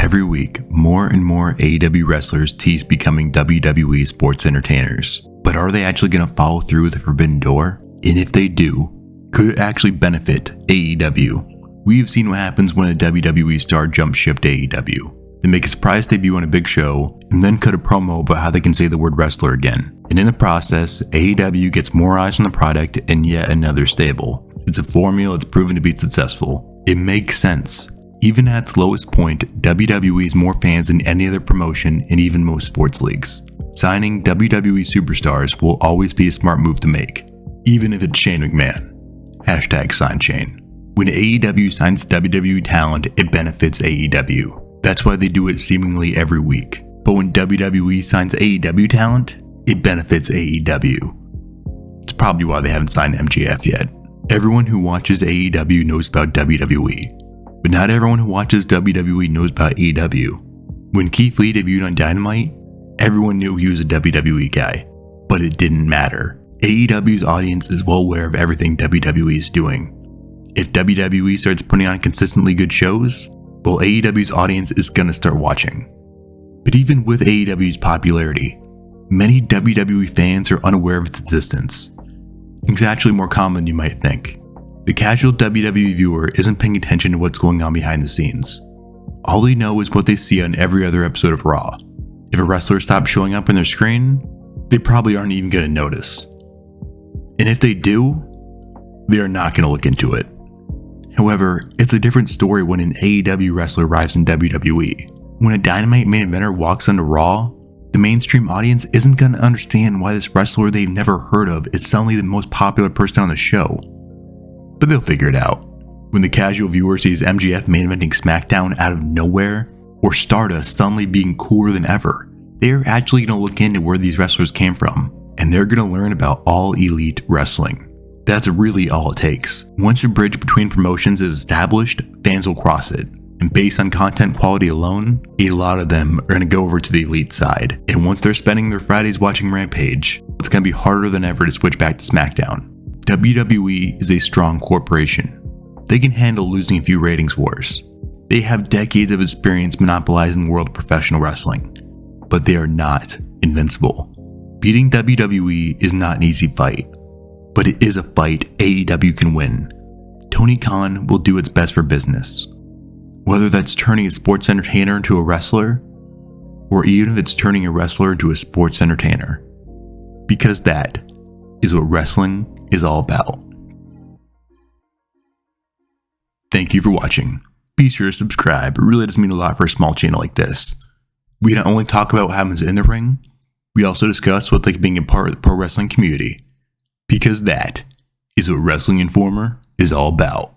Every week, more and more AEW wrestlers tease becoming WWE sports entertainers. But are they actually going to follow through with the forbidden door? And if they do, could it actually benefit AEW? We've seen what happens when a WWE star jumps ship to AEW. They make a surprise debut on a big show, and then cut a promo about how they can say the word wrestler again. And in the process, AEW gets more eyes on the product and yet another stable. It's a formula that's proven to be successful. It makes sense. Even at its lowest point, WWE has more fans than any other promotion and even most sports leagues. Signing WWE superstars will always be a smart move to make, even if it's Shane McMahon. #sign Shane. When AEW signs WWE talent, it benefits AEW. That's why they do it seemingly every week. But when WWE signs AEW talent, it benefits AEW. It's probably why they haven't signed MJF yet. Everyone who watches AEW knows about WWE. But not everyone who watches WWE knows about AEW. When Keith Lee debuted on Dynamite, everyone knew he was a WWE guy, but it didn't matter. AEW's audience is well aware of everything WWE is doing. If WWE starts putting on consistently good shows, well, AEW's audience is gonna start watching. But even with AEW's popularity, many WWE fans are unaware of its existence. It's actually more common than you might think. The casual WWE viewer isn't paying attention to what's going on behind the scenes. All they know is what they see on every other episode of Raw. If a wrestler stops showing up on their screen, they probably aren't even going to notice. And if they do, they are not going to look into it. However, it's a different story when an AEW wrestler arrives in WWE. When a Dynamite main eventer walks onto Raw, the mainstream audience isn't going to understand why this wrestler they've never heard of is suddenly the most popular person on the show. But they'll figure it out. When the casual viewer sees MJF main eventing SmackDown out of nowhere, or Stardust suddenly being cooler than ever, they're actually going to look into where these wrestlers came from, and they're going to learn about All Elite Wrestling. That's really all it takes. Once a bridge between promotions is established, fans will cross it. And based on content quality alone, a lot of them are going to go over to the Elite side. And once they're spending their Fridays watching Rampage, it's going to be harder than ever to switch back to SmackDown. WWE is a strong corporation. They can handle losing a few ratings wars. They have decades of experience monopolizing the world of professional wrestling. But they are not invincible. Beating WWE is not an easy fight. But it is a fight AEW can win. Tony Khan will do its best for business. Whether that's turning a sports entertainer into a wrestler, or even if it's turning a wrestler into a sports entertainer. Because that is what wrestling is all about. Thank you for watching. Be sure to subscribe. It really does mean a lot for a small channel like this. We not only talk about what happens in the ring, we also discuss what's like being a part of the pro wrestling community. Because that is what Wrestling Informer is all about.